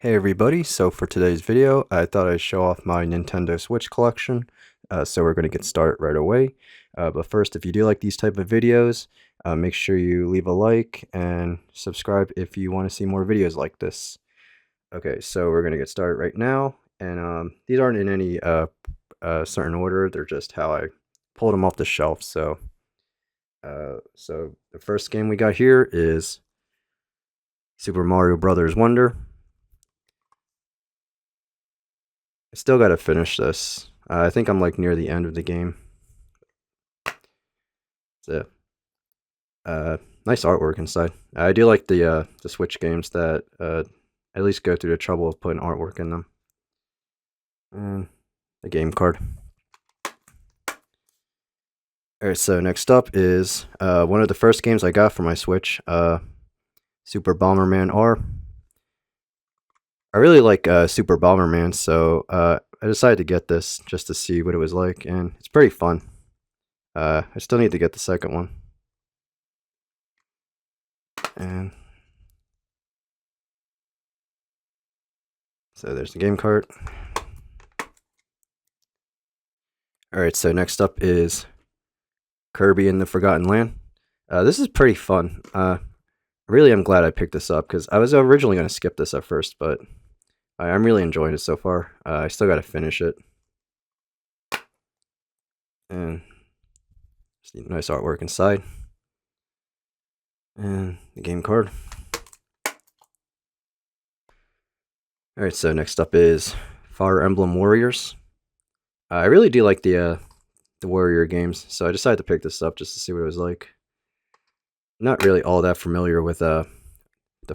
Hey everybody, so for today's video, I thought I'd show off my Nintendo Switch collection. So we're going to get started right away. But first, if you do like these type of videos, make sure you leave a like and subscribe if you want to see more videos like this. Okay, so we're going to get started right now. And these aren't in any certain order, they're just how I pulled them off the shelf. So the first game we got here is Super Mario Brothers Wonder. I still gotta finish this. I think I'm like near the end of the game. So, nice artwork inside. I do like the Switch games that at least go through the trouble of putting artwork in them. And the game card. Alright, so next up is one of the first games I got for my Switch, Super Bomberman R. I really like Super Bomberman, so I decided to get this just to see what it was like, and it's pretty fun. I still need to get the second one. And so there's the game card. Alright, so next up is Kirby in the Forgotten Land. This is pretty fun. Really am glad I picked this up because I was originally going to skip this at first, but I'm really enjoying it so far. I still got to finish it. And nice artwork inside. And the game card. Alright, so next up is Fire Emblem Warriors. I really do like the Warrior games, so I decided to pick this up just to see what it was like. Not really all that familiar with the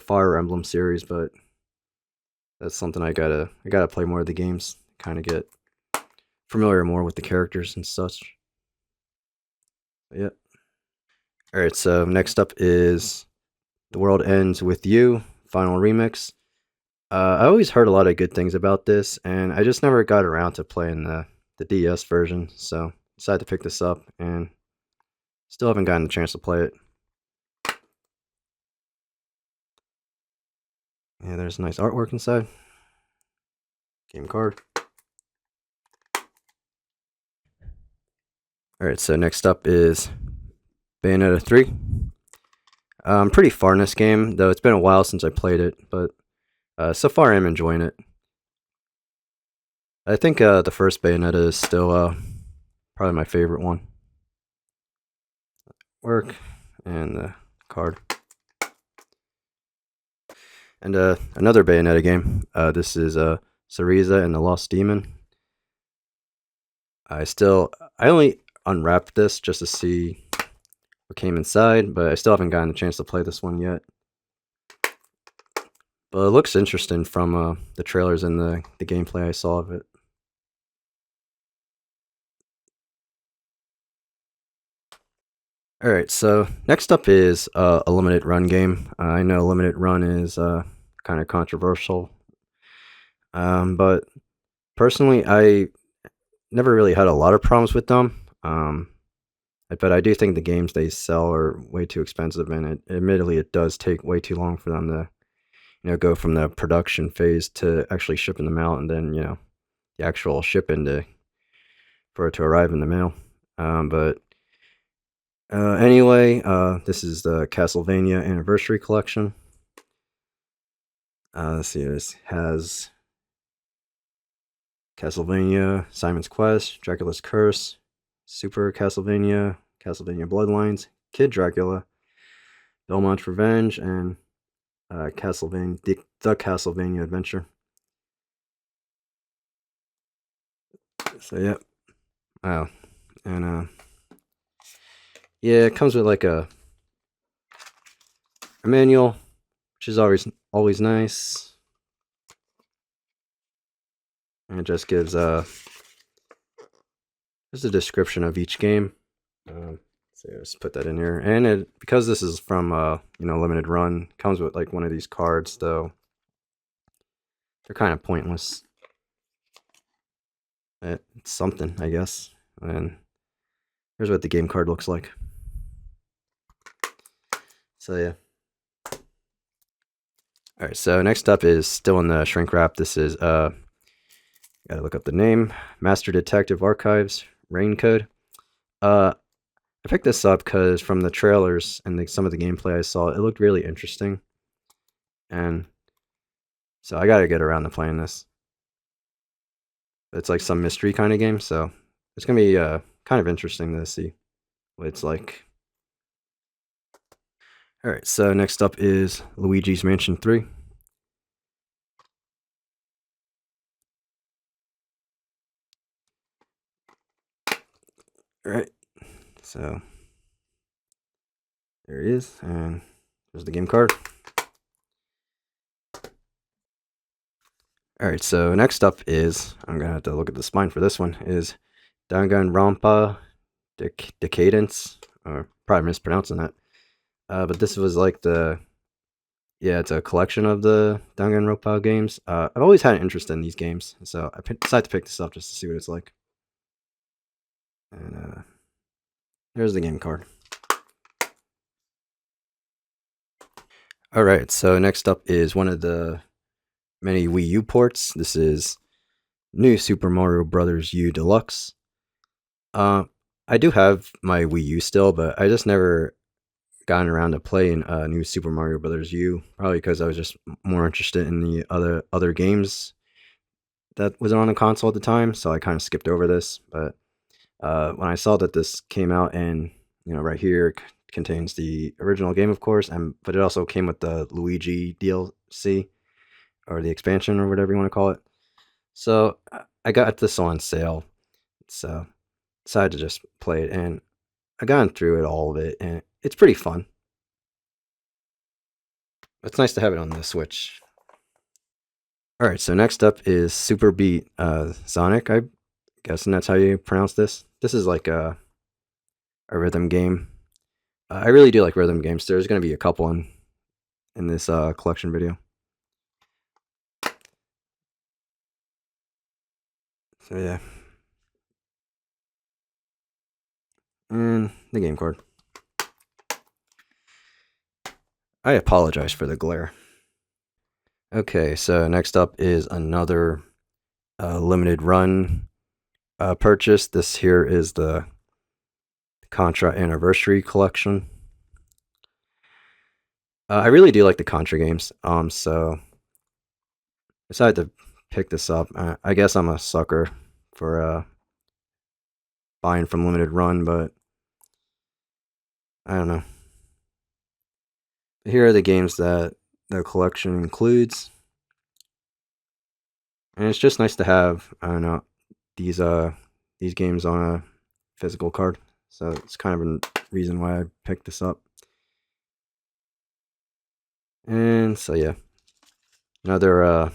Fire Emblem series, but that's something I gotta play more of the games, kind of get familiar more with the characters and such. But yeah. Alright, so next up is The World Ends With You, Final Remix. I always heard a lot of good things about this, and I just never got around to playing the DS version, so decided to pick this up, and still haven't gotten the chance to play it. Yeah, there's nice artwork inside. Game card. Alright, so next up is Bayonetta 3. I'm pretty far in this game, though it's been a while since I played it, but so far I'm enjoying it. I think the first Bayonetta is still probably my favorite one. Work, and the card. And another Bayonetta game. This is Cereza and the Lost Demon. I only unwrapped this just to see what came inside, but I still haven't gotten a chance to play this one yet. But it looks interesting from the trailers and the gameplay I saw of it. Alright, so next up is a limited run game. I know limited run is kind of controversial, but personally, I never really had a lot of problems with them. But I do think the games they sell are way too expensive, and admittedly, it does take way too long for them to, go from the production phase to actually shipping them out, and then the actual shipping for it to arrive in the mail. But anyway, this is the Castlevania Anniversary Collection. Let's see, this has Castlevania, Simon's Quest, Dracula's Curse, Super Castlevania, Castlevania Bloodlines, Kid Dracula, Belmont's Revenge, and Castlevania, the Castlevania Adventure. So yeah, wow, and yeah, it comes with like a manual, which is always nice, and it just gives just a description of each game. So let's put that in here, and because this is from limited run, comes with like one of these cards, though they're kind of pointless. It's something, I guess. And here's what the game card looks like. So yeah. All right, so next up is still in the shrink wrap. This is gotta look up the name. Master Detective Archives Rain Code. I picked this up because from the trailers and some of the gameplay I saw, it looked really interesting, and so I gotta get around to playing this. It's like some mystery kind of game, so it's gonna be kind of interesting to see what it's like. All right, so next up is Luigi's Mansion 3. All right, so there he is, and there's the game card. All right, so next up is, I'm gonna have to look at the spine for this one, is Danganronpa Decadence, or probably mispronouncing that. But this was like yeah, it's a collection of the Danganronpa games. I've always had an interest in these games, so I decided to pick this up just to see what it's like. And there's the game card. All right, so next up is one of the many Wii U ports. This is New Super Mario Brothers U Deluxe. I do have my Wii U still, but I just never gotten around to playing New Super Mario Brothers U. Probably because I was just more interested in the other games that was on the console at the time, so I kind of skipped over this. But when I saw that this came out, and right here contains the original game, of course, but it also came with the Luigi DLC or the expansion or whatever you want to call it. So I got this on sale, so decided to just play it, and I got through it all of it, and it's pretty fun. It's nice to have it on the Switch. All right, so next up is Super Beat Sonic. I guessing that's how you pronounce this. This is like a rhythm game. I really do like rhythm games. There's going to be a couple in this collection video. So yeah, and the game card. I apologize for the glare. Okay, so next up is another limited run purchase. This here is the Contra Anniversary Collection. I really do like the Contra games, so I decided to pick this up. I guess I'm a sucker for buying from limited run, but I don't know. Here are the games that the collection includes, and it's just nice to have, I don't know, these games on a physical card. So it's kind of a reason why I picked this up. And so yeah, another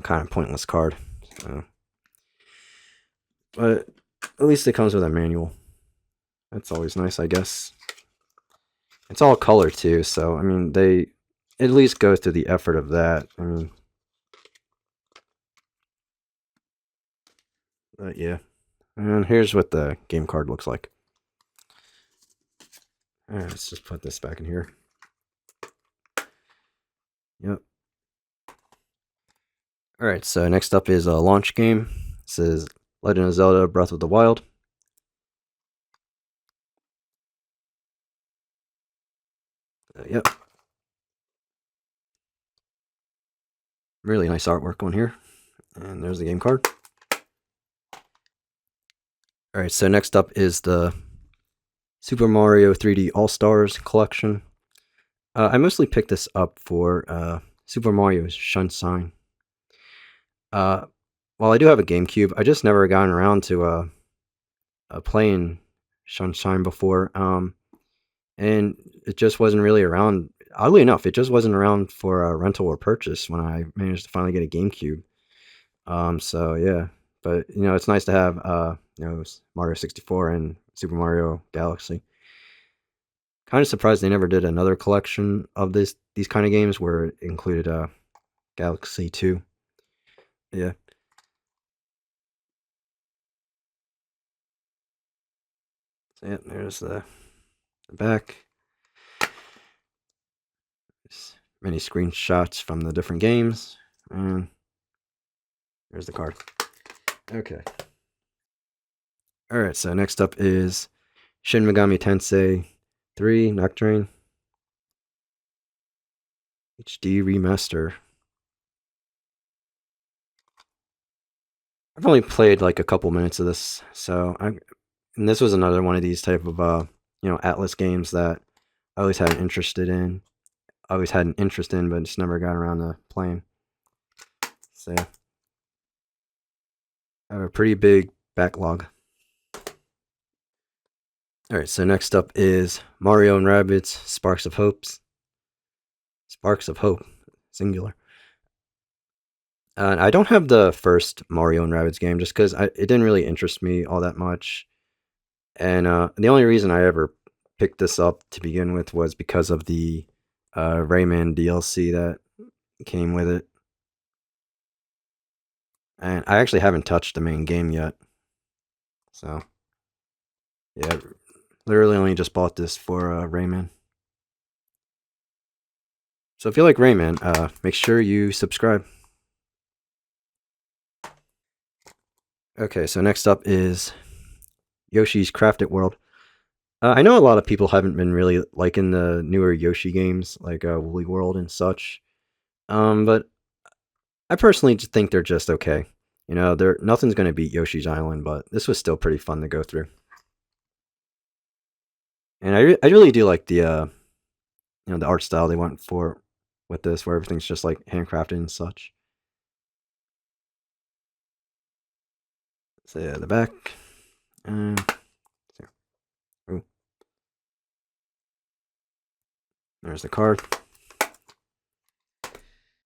kind of pointless card. So, but at least it comes with a manual. That's always nice, I guess. It's all color too, so I mean they at least go through the effort of that. I mean, but yeah. And here's what the game card looks like. All right, let's just put this back in here. Yep. All right, so next up is a launch game. This is Legend of Zelda Breath of the Wild. Yep. Really nice artwork on here. And there's the game card. All right, so next up is the Super Mario 3D All-Stars collection. I mostly picked this up for Super Mario Sunshine. While I do have a GameCube, I just never gotten around to playing Sunshine before. And it just wasn't really around. Oddly enough, it just wasn't around for a rental or purchase when I managed to finally get a GameCube. So yeah, but it's nice to have Mario 64 and Super Mario Galaxy. Kind of surprised they never did another collection of these kind of games where it included Galaxy 2. Yeah. So yeah, there's the back. many screenshots from the different games. And there's the card. Okay. Alright, so next up is Shin Megami Tensei 3 Nocturne HD Remaster. I've only played like a couple minutes of this, and this was another one of these type of Atlas games that I always had an interest in. But just never got around to playing. So yeah, I have a pretty big backlog. All right, so next up is Mario and Rabbids Sparks of Hope, singular. I don't have the first Mario and Rabbids game just because it didn't really interest me all that much. And the only reason I ever picked this up to begin with was because of the Rayman DLC that came with it. And I actually haven't touched the main game yet. So, yeah, literally only just bought this for Rayman. So if you like Rayman, make sure you subscribe. Okay, so next up is Yoshi's Crafted World. I know a lot of people haven't been really liking the newer Yoshi games, like Woolly World and such. But I personally just think they're just okay. Nothing's going to beat Yoshi's Island, but this was still pretty fun to go through. And I really do like the the art style they went for with this, where everything's just like handcrafted and such. So yeah, the back. And ooh. There's the card.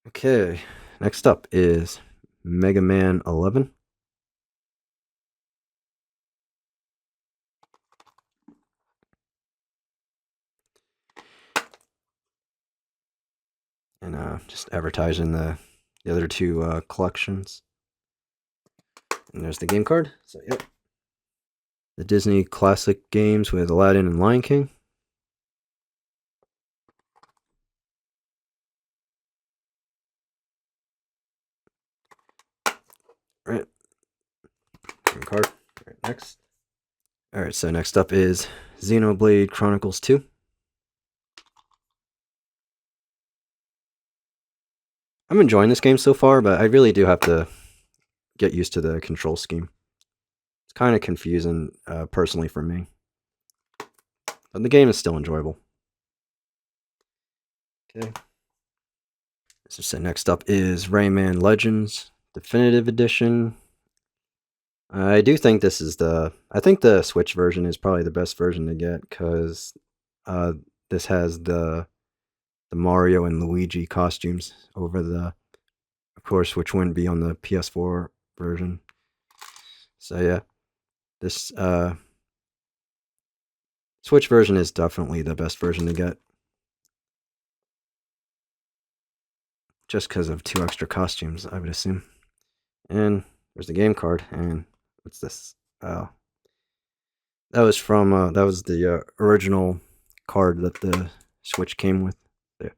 Okay, next up is Mega Man 11. And just advertising the other two collections. And there's the game card. So yep. The Disney classic games with Aladdin and Lion King. Alright. Game card. Alright, next. Alright, so next up is Xenoblade Chronicles 2. I'm enjoying this game so far, but I really do have to get used to the control scheme. It's kind of confusing, personally, for me. But the game is still enjoyable. Okay. So next up is Rayman Legends Definitive Edition. I do think this is I think the Switch version is probably the best version to get, because this has the Mario and Luigi costumes over of course, which wouldn't be on the PS4 version. So yeah, this Switch version is definitely the best version to get, just because of 2 extra costumes, I would assume. And there's the game card. And what's this? That was from that was the original card that the Switch came with. There.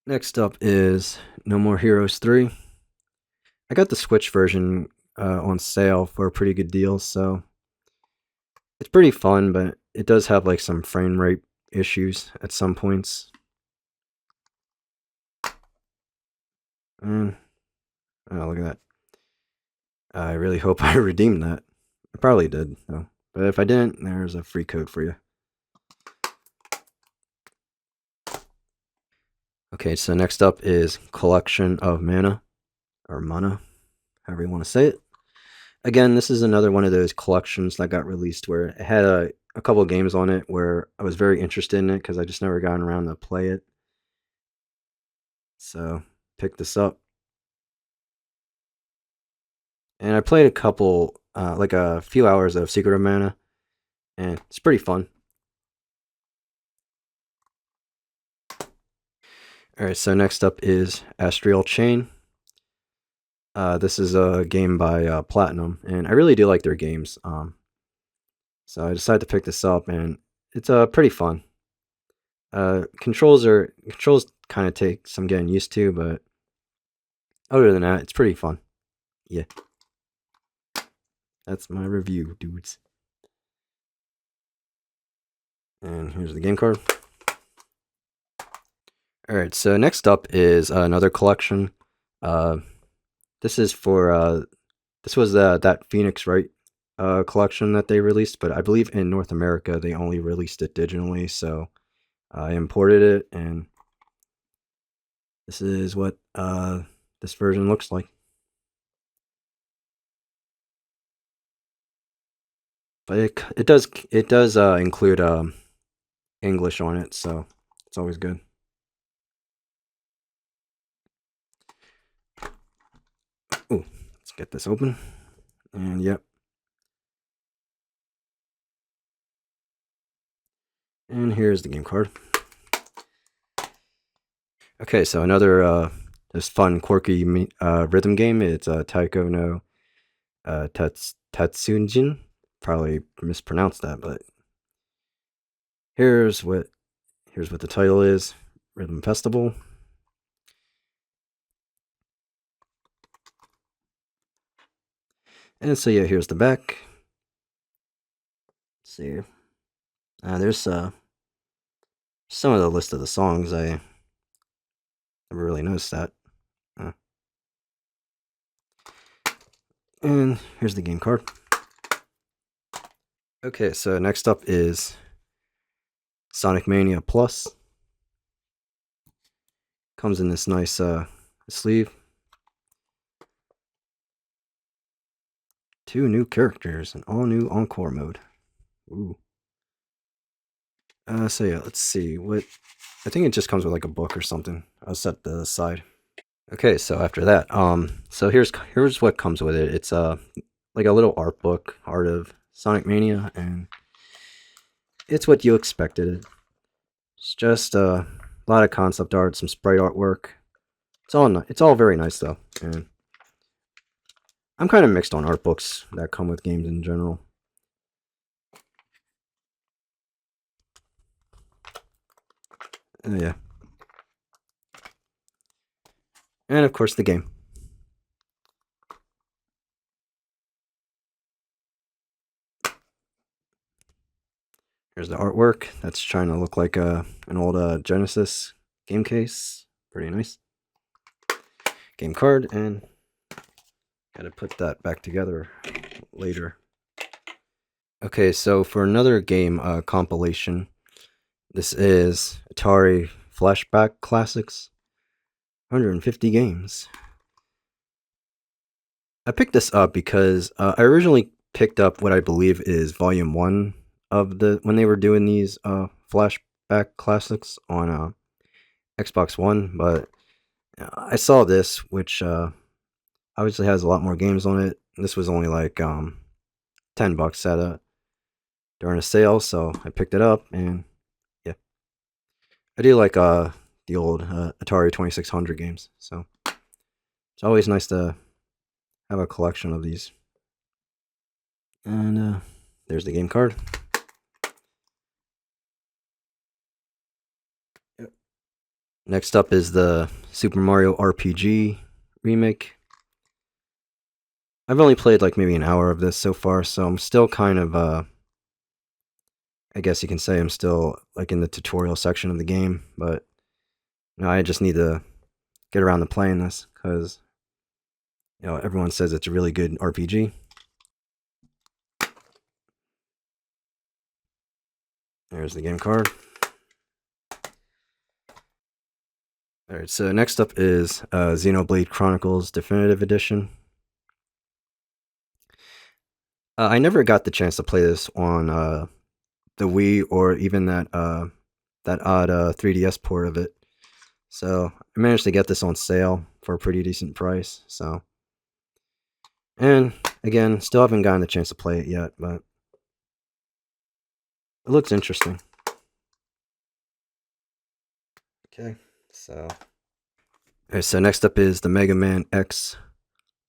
Next up is No More Heroes 3. I got the Switch version on sale for a pretty good deal, so it's pretty fun, but it does have like some frame rate issues at some points. And oh, look at that. I really hope I redeemed that. I probably did, though. But if I didn't, there's a free code for you. Okay, so next up is Collection of Mana, or Mana, however you want to say it. Again, this is another one of those collections that got released where it had a couple of games on it where I was very interested in it because I just never gotten around to play it. So, picked this up. And I played a couple, like a few hours of Secret of Mana, and it's pretty fun. Alright, so next up is Astral Chain. This is a game by Platinum, and I really do like their games. So I decided to pick this up, and it's pretty fun. Controls kind of take some getting used to, but other than that, it's pretty fun. Yeah. That's my review, dudes. And here's the game card. Alright, so next up is another collection. This is for, this was that Phoenix Wright collection that they released, but I believe in North America they only released it digitally, so I imported it, and this is what this version looks like. But it does include English on it, so it's always good. Ooh, let's get this open. And yep. And here's the game card. Okay, so another this fun, quirky rhythm game. It's Taiko no Tatsunjin. Probably mispronounced that, but here's what the title is: Rhythm Festival. And so yeah, here's the back. Let's see. There's some of the list of the songs. I never really noticed that. And here's the game card. Okay, so next up is Sonic Mania Plus. Comes in this nice sleeve. 2 new characters, an all new Encore mode. Ooh. So yeah, let's see what. I think it just comes with like a book or something. I'll set the aside. Okay, so after that, so here's what comes with it. It's like a little art book, Art of Sonic Mania, and it's what you expected. It's just a lot of concept art, some sprite artwork. It's all very nice though, and I'm kind of mixed on art books that come with games in general. Yeah. And of course the game. Here's the artwork. That's trying to look like an old Genesis game case. Pretty nice. Game card, and gotta put that back together later. Okay, so for another game compilation, this is Atari Flashback Classics. 150 games. I picked this up because I originally picked up what I believe is Volume 1 of when they were doing these Flashback Classics on Xbox One, but I saw this, which obviously has a lot more games on it. This was only like $10 during a sale, so I picked it up, and yeah, I do like the old Atari 2600 games, so it's always nice to have a collection of these. And there's the game card. Yep. Next up is the Super Mario RPG remake. I've only played like maybe an hour of this so far, so I'm still kind of I guess you can say I'm still like in the tutorial section of the game, but I just need to get around to playing this because everyone says it's a really good RPG. There's the game card. Alright, so next up is Xenoblade Chronicles Definitive Edition. I never got the chance to play this on the Wii or even that odd 3DS port of it. So I managed to get this on sale for a pretty decent price. So, and again, still haven't gotten the chance to play it yet, but it looks interesting. Okay, so next up is the Mega Man X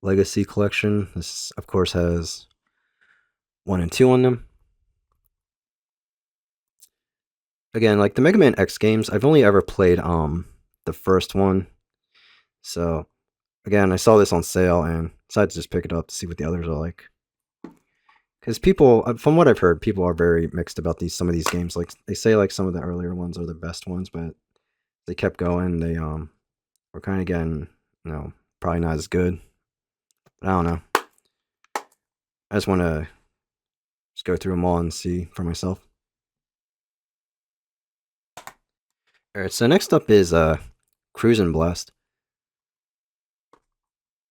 Legacy Collection. This, of course, has 1 and 2 on them. Again, like the Mega Man X games, I've only ever played the first one. So again, I saw this on sale and decided to just pick it up to see what the others are like. Because people, from what I've heard, people are very mixed about some of these games. Like they say, like some of the earlier ones are the best ones, but they kept going. They were kind of getting, probably not as good. But I don't know. I just want to just go through them all and see for myself. All right, so next up is Cruisin' Blast.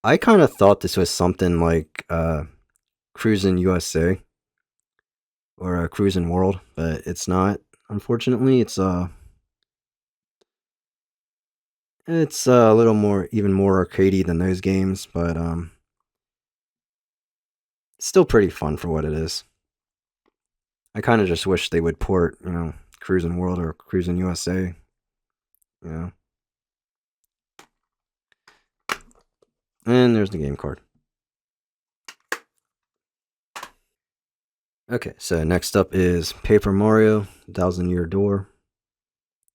I kind of thought this was something like Cruisin' USA or Cruisin' World, but it's not. Unfortunately, it's a little more, even more arcadey than those games, but it's still pretty fun for what it is. I kind of just wish they would port, Cruisin' World or Cruisin' USA, you know. And there's the game card. Okay, so next up is Paper Mario, Thousand Year Door.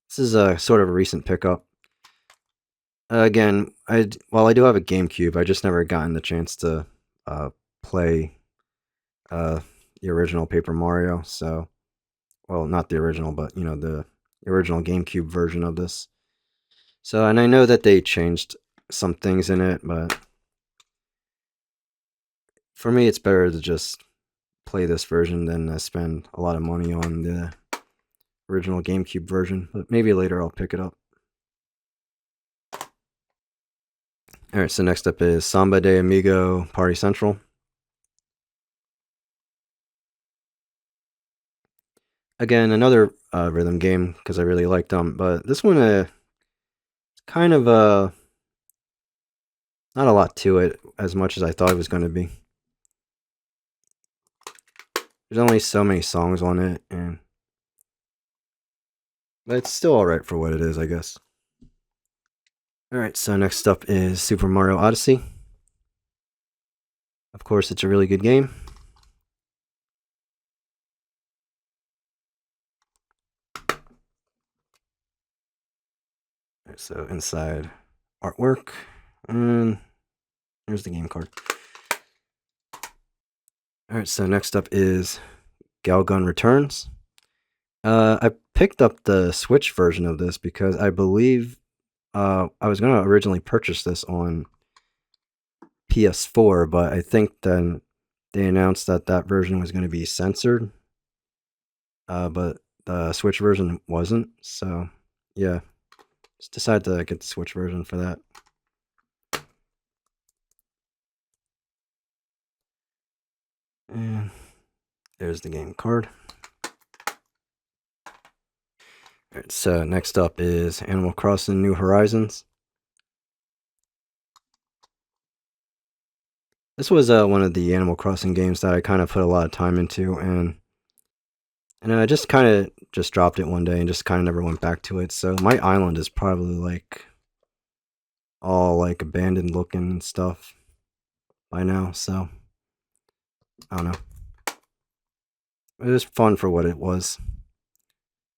This is a sort of a recent pickup. Again, while I do have a GameCube, I just never gotten the chance to play the original Paper Mario. So, well, not the original, but the original GameCube version of this. So, and I know that they changed some things in it, but for me, it's better to just play this version than spend a lot of money on the original GameCube version. But maybe later I'll pick it up. All right, so next up is Samba de Amigo Party Central. Again, another rhythm game because I really liked them, but this one kind of not a lot to it as much as I thought it was going to be. There's only so many songs on it, but it's still alright for what it is, I guess. Alright, so next up is Super Mario Odyssey. Of course, it's a really good game. So inside artwork, and here's the game card. Alright, so next up is Galgun Returns. I picked up the Switch version of this because I believe I was going to originally purchase this on PS4, but I think then they announced that version was going to be censored, but the Switch version wasn't. So, yeah, just decided to get the Switch version for that. And there's the game card. Alright, so next up is Animal Crossing New Horizons. This was one of the Animal Crossing games that I kind of put a lot of time into, and I just kind of just dropped it one day and just kind of never went back to it. So my island is probably like all like abandoned looking and stuff by now. So I don't know. It was fun for what it was.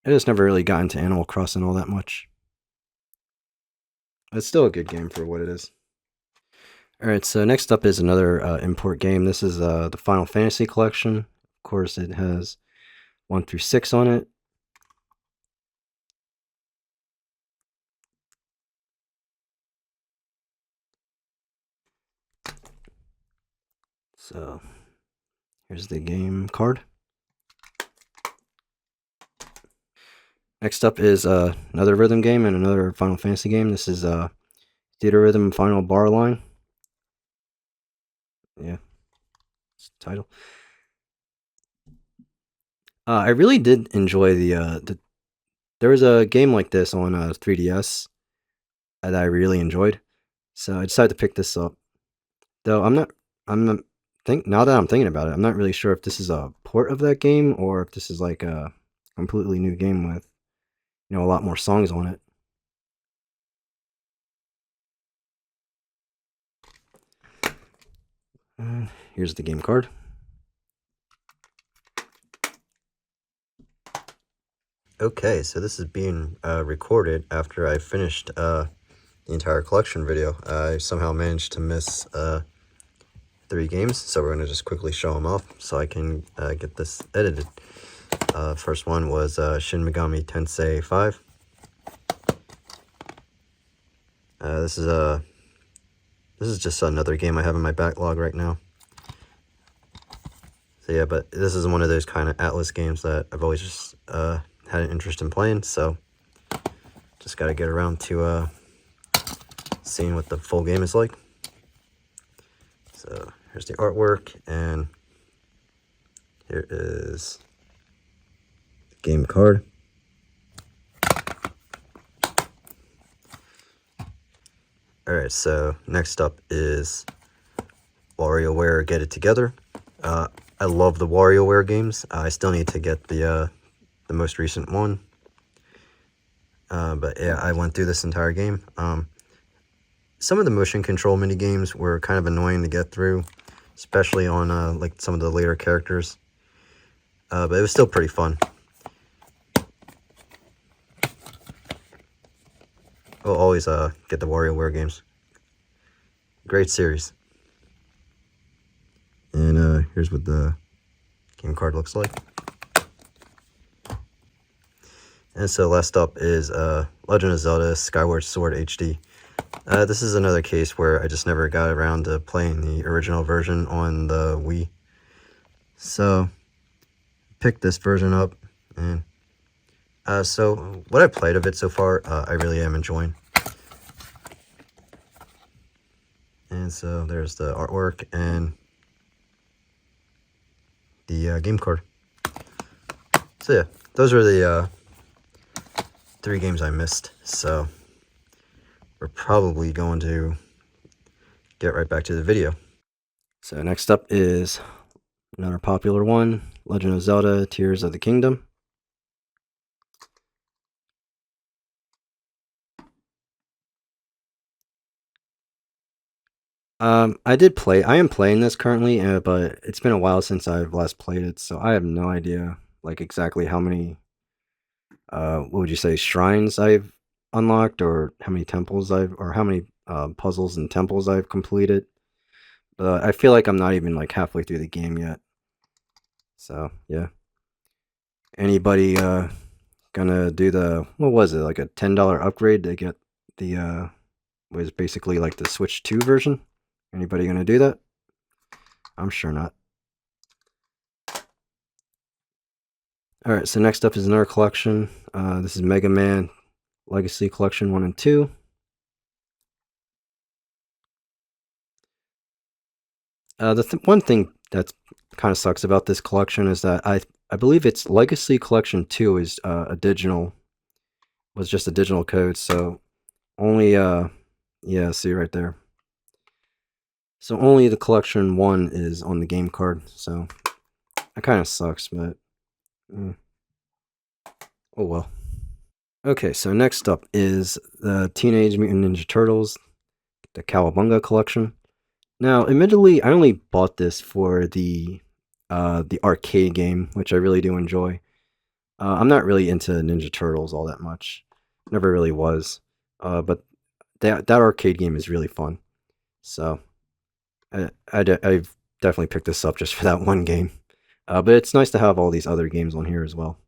I just never really got into Animal Crossing all that much. It's still a good game for what it is. Alright, so next up is another import game. This is the Final Fantasy collection. Of course, it has 1 through 6 on it. So here's the game card. Next up is another rhythm game and another Final Fantasy game. This is Theater Rhythm Final Bar Line. Yeah, it's the title. I really did enjoy the. There was a game like this on 3DS that I really enjoyed, so I decided to pick this up. Though I'm not now that I'm thinking about it, I'm not really sure if this is a port of that game or if this is like a completely new game with a lot more songs on it. Here's the game card. Okay, so this is being recorded after I finished the entire collection video. I somehow managed to miss 3 games, so we're going to just quickly show them off so I can get this edited. First one was Shin Megami Tensei 5. This is just another game I have in my backlog right now. So yeah, but this is one of those kind of Atlas games that I've always just had an interest in playing, so just got to get around to seeing what the full game is like. So here's the artwork, and here is the game card. Alright, so next up is WarioWare Get It Together. I love the WarioWare games. I still need to get the most recent one. But yeah, I went through this entire game. Some of the motion control mini games were kind of annoying to get through, especially on like some of the later characters. But it was still pretty fun. I'll always get the WarioWare games. Great series. And here's what the game card looks like. And so last up is Legend of Zelda Skyward Sword HD. This is another case where I just never got around to playing the original version on the Wii. So, picked this version up, and so what I played of it so far, I really am enjoying. And so there's the artwork and the game card. So yeah, those are the 3 games I missed. So we're probably going to get right back to the video. So next up is another popular one, Legend of Zelda Tears of the Kingdom. I am playing this currently, but it's been a while since I've last played it, so I have no idea, like, exactly how many, what would you say, shrines I've unlocked, or how many temples or how many, puzzles and temples I've completed. But I feel like I'm not even, like, halfway through the game yet. So, yeah. Anybody, gonna do the, what was it, like a $10 upgrade to get the, was basically like the Switch 2 version? Anybody gonna do that? I'm sure not. Alright, so next up is another collection. This is Mega Man Legacy Collection 1 and 2. One thing that kind of sucks about this collection is that I believe it's Legacy Collection 2 is was just a digital code, so only yeah, see right there. So only the collection 1 is on the game card, so that kind of sucks, but oh well. Okay, so next up is the Teenage Mutant Ninja Turtles, the Cowabunga collection. Now, admittedly, I only bought this for the arcade game, which I really do enjoy. I'm not really into Ninja Turtles all that much. Never really was. But that arcade game is really fun. So, I've definitely picked this up just for that one game. But it's nice to have all these other games on here as well.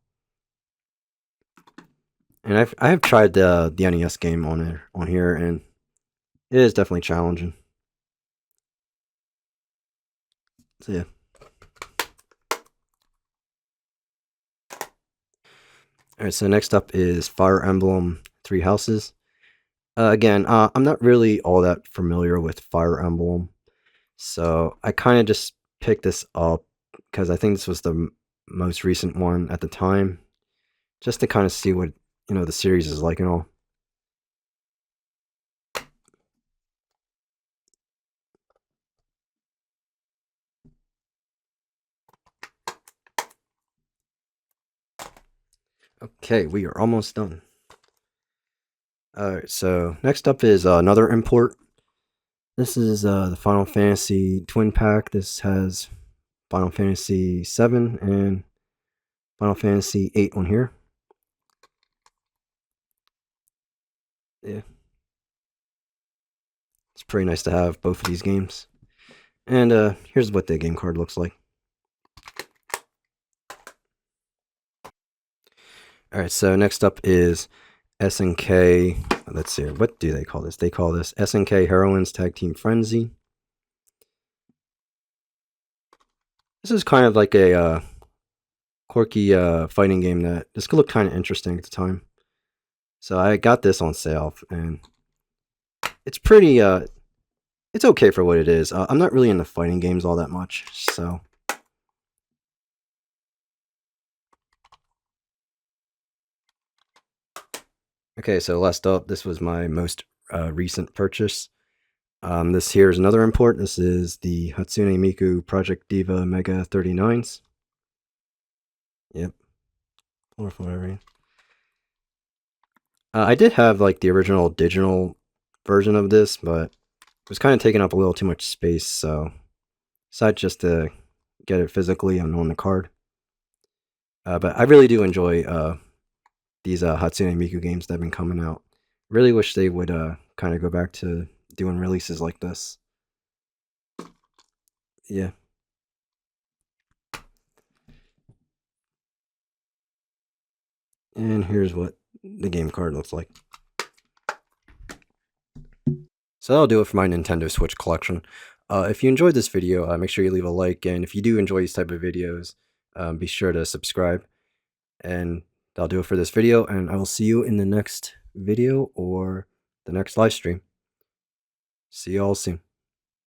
And I have tried the NES game on here, and it is definitely challenging. So yeah. Alright, so next up is Fire Emblem Three Houses. Again, I'm not really all that familiar with Fire Emblem, so I kind of just picked this up because I think this was the most recent one at the time, just to kind of see what, you know, the series is like and all. Okay, we are almost done. Alright, so next up is another import. This is the Final Fantasy Twin Pack. This has Final Fantasy 7 and Final Fantasy 8 on here. Yeah, it's pretty nice to have both of these games. And here's what the game card looks like. All right, so next up is SNK. Let's see, what do they call this? They call this SNK Heroines Tag Team Frenzy. This is kind of like a quirky fighting game that this could look kind of interesting at the time. So I got this on sale, and it's pretty. It's okay for what it is. I'm not really into fighting games all that much, so. Okay, so last up, this was my most recent purchase. This here is another import. This is the Hatsune Miku Project Diva Mega 39s. Yep. Or whatever. I did have like the original digital version of this, but it was kind of taking up a little too much space, so decided just to get it physically and on the card. But I really do enjoy these Hatsune Miku games that have been coming out. Really wish they would kind of go back to doing releases like this. Yeah. And here's what the game card looks like. So that'll do it for my Nintendo Switch collection. If you enjoyed this video, make sure you leave a like, and if you do enjoy these type of videos, be sure to subscribe. And that'll do it for this video, and I will see you in the next video or the next live stream. See you all soon.